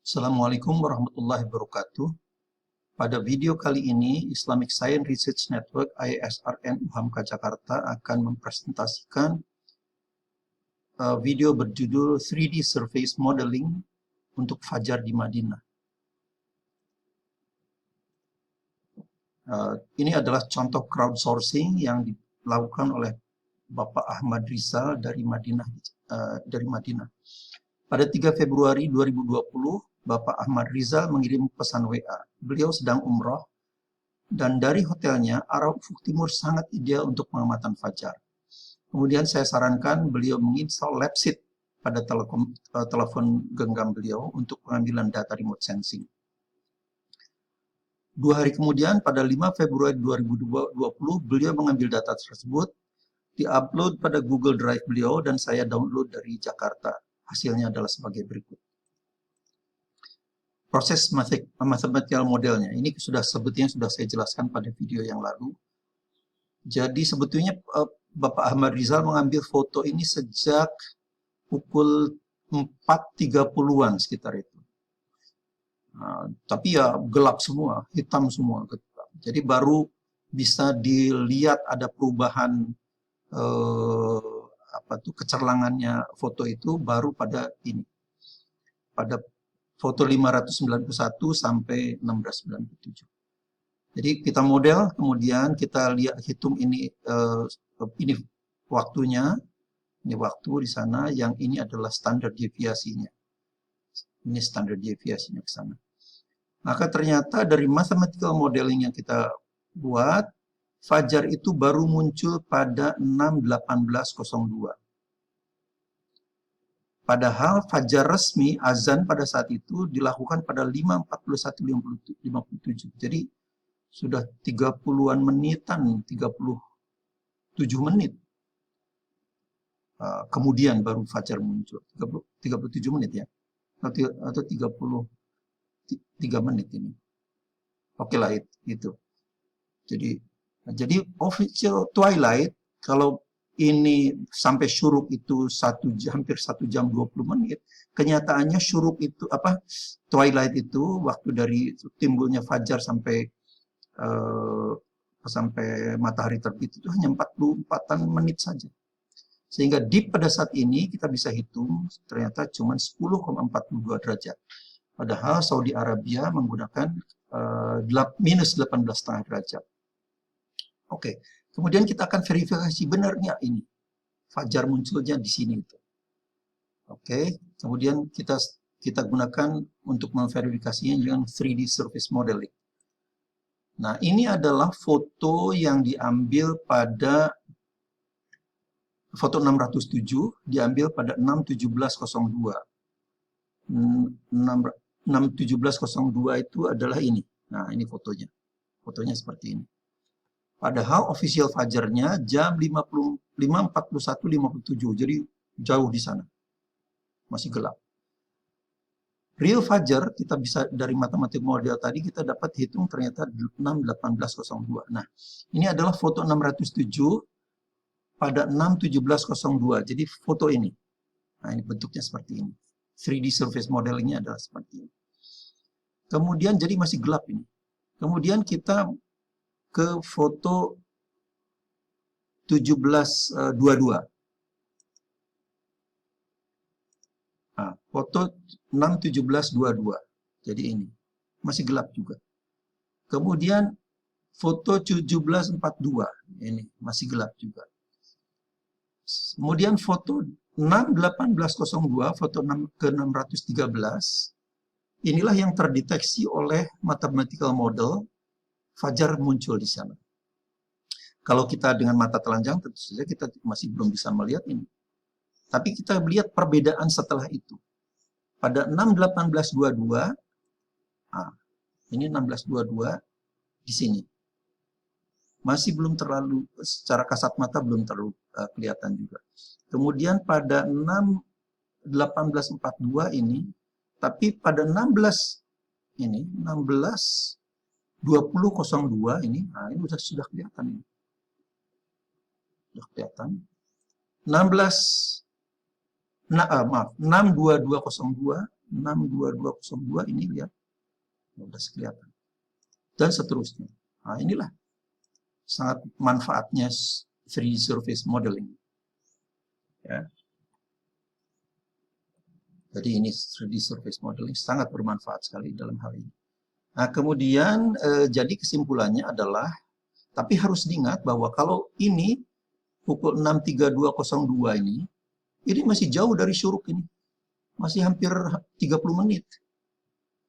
Assalamualaikum warahmatullahi wabarakatuh. Pada video kali ini, Islamic Science Research Network ISRN UHAMKA Jakarta akan mempresentasikan video berjudul 3D Surface Modeling untuk Fajar di Madinah. Ini adalah contoh crowdsourcing yang dilakukan oleh Bapak Ahmad Rizal dari Madinah. Pada 3 Februari 2020, Bapak Ahmad Rizal mengirim pesan WA. Beliau sedang umroh dan dari hotelnya arah ufuk timur sangat ideal untuk pengamatan fajar. Kemudian saya sarankan beliau menginstal LabSeed pada telepon genggam beliau untuk pengambilan data remote sensing. 2 hari kemudian, pada 5 Februari 2020, beliau mengambil data tersebut, diupload pada Google Drive beliau, dan saya download dari Jakarta. Hasilnya adalah sebagai berikut. Proses mathematical modelnya, ini sebetulnya sudah saya jelaskan pada video yang lalu. Jadi sebetulnya Bapak Ahmad Rizal mengambil foto ini sejak pukul 4.30-an sekitar itu. Tapi ya gelap semua, hitam semua. Jadi baru bisa dilihat ada perubahan kecerlangannya foto itu baru pada ini. Pada foto 591 sampai 1697. Jadi kita model, kemudian kita hitung ini waktunya. Ini waktu di sana, yang ini adalah standar deviasinya. Ini standar deviasinya ke sana. Maka ternyata dari mathematical modeling yang kita buat, fajar itu baru muncul pada 6.18.02. Padahal fajar resmi azan pada saat itu dilakukan pada 5.41.57. Jadi sudah 30-an menitan, 37 menit. Kemudian baru fajar muncul. 37 menit ya. Atau 33 menit ini. Oke lah itu. Jadi official twilight, kalau ini sampai syuruk itu hampir 1 jam 20 menit, kenyataannya syuruk itu twilight itu waktu dari timbulnya fajar sampai matahari terbit itu hanya 44 menit saja. Sehingga deep pada saat ini kita bisa hitung ternyata cuma 10,42 derajat. Padahal Saudi Arabia menggunakan minus 18,5 derajat. Oke. Kemudian kita akan verifikasi benarnya ini. Fajar munculnya di sini itu. Oke, kemudian kita gunakan untuk memverifikasinya dengan 3D surface modeling. Nah, ini adalah foto yang diambil pada foto 607, diambil pada 6.17.02. 6.17.02 itu adalah ini. Nah, ini fotonya. Fotonya seperti ini. Padahal official fajarnya jam 5.41.57, jadi jauh di sana. Masih gelap. Real fajar kita bisa dari matematik model tadi kita dapat hitung ternyata 6.18.02. Nah, ini adalah foto 607 pada 6.17.02. Jadi foto ini. Nah, ini bentuknya seperti ini. 3D surface modelingnya adalah seperti ini. Kemudian jadi masih gelap ini. Kemudian kita ke foto 17.22. Nah, foto 6.17.22. Jadi ini. Masih gelap juga. Kemudian foto 17.42. Ini masih gelap juga. Kemudian foto 6.18.02, foto ke 613. Inilah yang terdeteksi oleh mathematical model. Fajar muncul di sana. Kalau kita dengan mata telanjang, tentu saja kita masih belum bisa melihat ini. Tapi kita lihat perbedaan setelah itu. Pada 6.18.22, ini 16.22 di sini. Masih belum terlalu, secara kasat mata belum terlalu kelihatan juga. Kemudian pada 6.18.42 ini, tapi pada 20.02 ini, ini sudah kelihatan ini. Sudah kelihatan. 6.22.02 62202 ini lihat, udah kelihatan. Dan seterusnya. Nah, inilah sangat manfaatnya 3D surface modeling. Ya. Jadi ini 3D surface modeling sangat bermanfaat sekali dalam hal ini. Nah, kemudian jadi kesimpulannya adalah, tapi harus diingat bahwa kalau ini pukul 6.3202 ini masih jauh dari syuruk ini. Masih hampir 30 menit.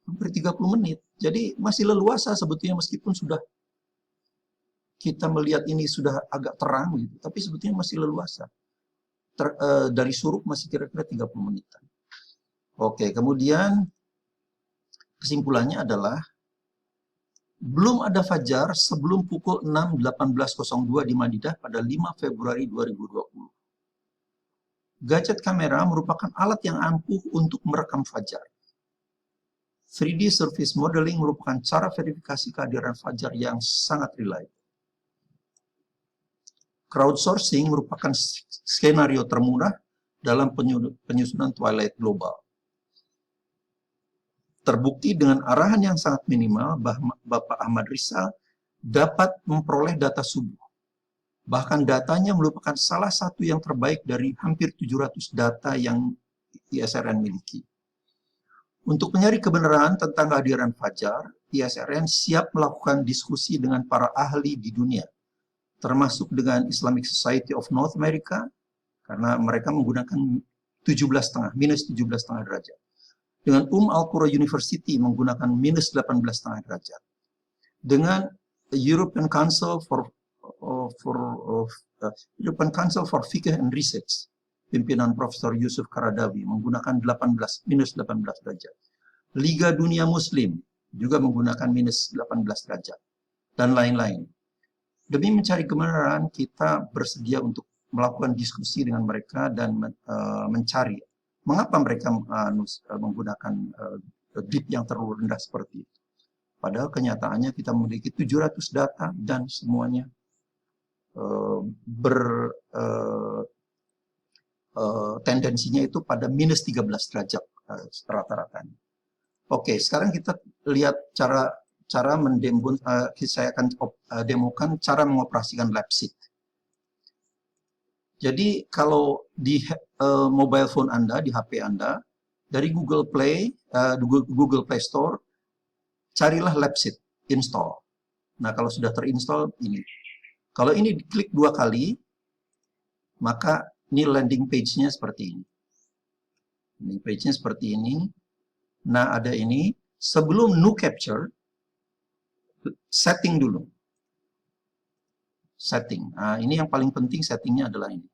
Hampir 30 menit. Jadi masih leluasa sebetulnya meskipun sudah kita melihat ini sudah agak terang gitu, tapi sebetulnya masih leluasa. Dari syuruk masih kira-kira 30 menitan. Oke, kemudian kesimpulannya adalah belum ada fajar sebelum pukul 6.18.02 di Madinah pada 5 Februari 2020. Gadget kamera merupakan alat yang ampuh untuk merekam fajar. 3D surface modeling merupakan cara verifikasi kehadiran fajar yang sangat reliable. Crowdsourcing merupakan skenario termurah dalam penyusunan twilight global. Terbukti dengan arahan yang sangat minimal, Bapak Ahmad Rizal dapat memperoleh data subuh. Bahkan datanya merupakan salah satu yang terbaik dari hampir 700 data yang ISRN miliki. Untuk mencari kebenaran tentang kehadiran fajar, ISRN siap melakukan diskusi dengan para ahli di dunia, termasuk dengan Islamic Society of North America, karena mereka menggunakan minus 17,5 derajat. Dengan Al-Qura University menggunakan minus 18,5 derajat. Dengan European Council for Fiqh and Research, pimpinan Profesor Yusuf Karadawi menggunakan minus 18 derajat. Liga Dunia Muslim juga menggunakan minus 18 derajat. Dan lain-lain. Demi mencari kebenaran, kita bersedia untuk melakukan diskusi dengan mereka dan mencari mengapa mereka menggunakan dip yang terlalu rendah seperti itu. Padahal kenyataannya kita memiliki 700 data dan semuanya tendensinya itu pada minus 13 derajat rata-ratanya. Oke, sekarang kita lihat cara mendemo, saya akan demokan cara mengoperasikan LabSeq. Jadi kalau di mobile phone Anda, di HP Anda, dari Google Play Store, carilah LabSeq, install. Nah, kalau sudah terinstall ini. Kalau ini diklik 2 kali, maka ini landing page-nya seperti ini. Landing page-nya seperti ini. Nah, ada ini. Sebelum new capture, setting dulu. Setting. Nah, ini yang paling penting settingnya adalah ini.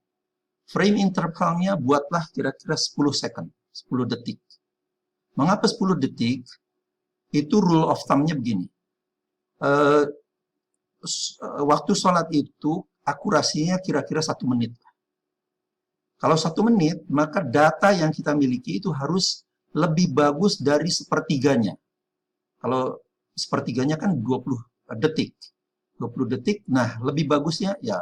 Frame intervalnya buatlah kira-kira 10 second, 10 detik. Mengapa 10 detik? Itu rule of thumb-nya begini. Waktu sholat itu akurasinya kira-kira 1 menit. Kalau 1 menit, maka data yang kita miliki itu harus lebih bagus dari sepertiganya. Kalau sepertiganya kan 20 detik. 20 detik, nah lebih bagusnya ya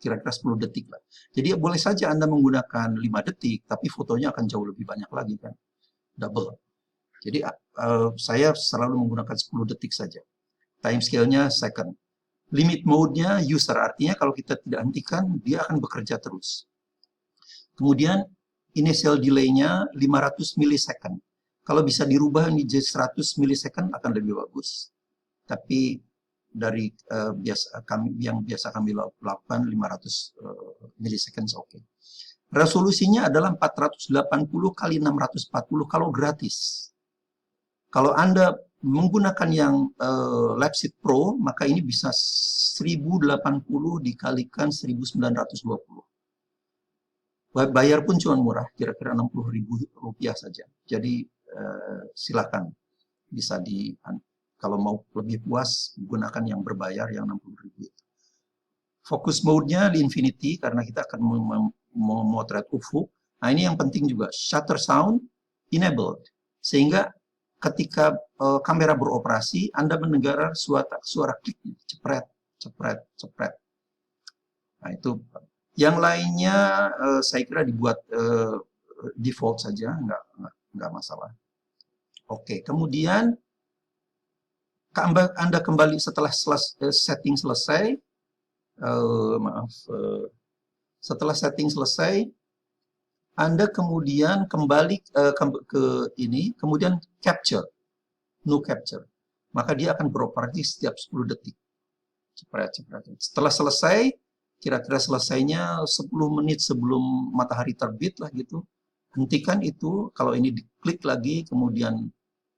kira-kira 10 detik lah. Jadi boleh saja Anda menggunakan 5 detik, tapi fotonya akan jauh lebih banyak lagi kan. Double. Jadi saya selalu menggunakan 10 detik saja. Time scale-nya second. Limit mode-nya user, artinya kalau kita tidak hentikan, dia akan bekerja terus. Kemudian initial delay-nya 500 millisecond. Kalau bisa dirubah menjadi 100 millisecond akan lebih bagus. Tapi dari yang biasa kami lakukan 500 millisecond oke. Resolusinya adalah 480 kali 640 kalau gratis. Kalau Anda menggunakan yang LabSeq Pro, maka ini bisa 1080 dikalikan 1920. Bayar pun cuma murah, kira-kira Rp60.000 saja. Jadi silakan bisa kalau mau lebih puas gunakan yang berbayar yang 60.000 itu. Fokus mode-nya di infinity karena kita akan memotret ufuk. Nah, ini yang penting juga, shutter sound enabled. Sehingga ketika kamera beroperasi, Anda mendengar suara klik, cepret, cepret, cepret. Nah, itu. Yang lainnya saya kira dibuat default saja, nggak masalah. Oke, kemudian Anda kembali setelah setting selesai, setelah setting selesai, Anda kemudian kembali ke ini, kemudian capture, no capture. Maka dia akan beroperasi setiap 10 detik. Setelah selesai, kira-kira selesainya 10 menit sebelum matahari terbit lah gitu. Hentikan itu, kalau ini diklik lagi, kemudian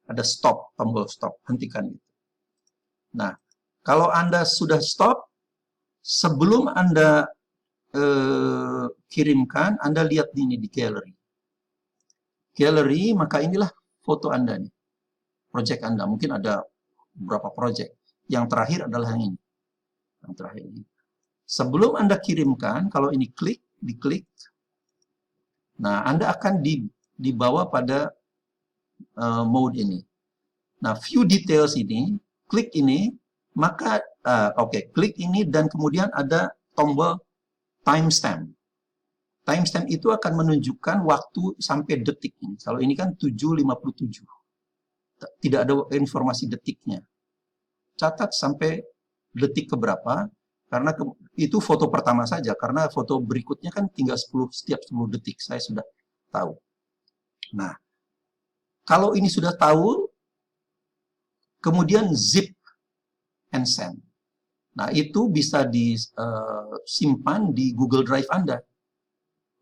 ada stop, tombol stop, hentikan itu. Nah, kalau Anda sudah stop, sebelum Anda kirimkan, Anda lihat ini di gallery. Gallery, maka inilah foto Anda nih. Project Anda, mungkin ada beberapa project. Yang terakhir adalah yang ini. Yang terakhir ini. Sebelum Anda kirimkan, kalau ini diklik, nah Anda akan dibawa pada mode ini. Nah, view details ini, klik ini, maka klik ini dan kemudian ada tombol timestamp. Timestamp itu akan menunjukkan waktu sampai detik ini. Kalau ini kan 7.57. Tidak ada informasi detiknya. Catat sampai detik keberapa, karena itu foto pertama saja, karena foto berikutnya kan tinggal setiap 10 detik, saya sudah tahu. Nah, kalau ini sudah tahu, kemudian zip and send. Nah, itu bisa disimpan di Google Drive Anda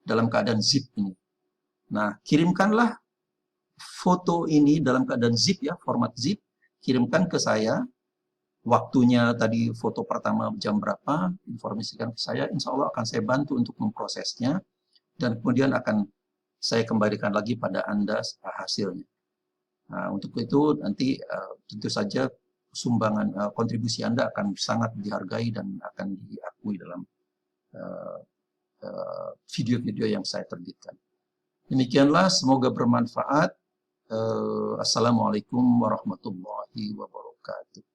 dalam keadaan zip ini. Nah, kirimkanlah foto ini dalam keadaan zip ya, format zip, kirimkan ke saya. Waktunya tadi foto pertama jam berapa, informasikan ke saya, insya Allah akan saya bantu untuk memprosesnya, dan kemudian akan saya kembalikan lagi pada Anda hasilnya. Nah, untuk itu nanti tentu saja sumbangan kontribusi Anda akan sangat dihargai dan akan diakui dalam video-video yang saya terbitkan. Demikianlah, semoga bermanfaat. Assalamualaikum warahmatullahi wabarakatuh.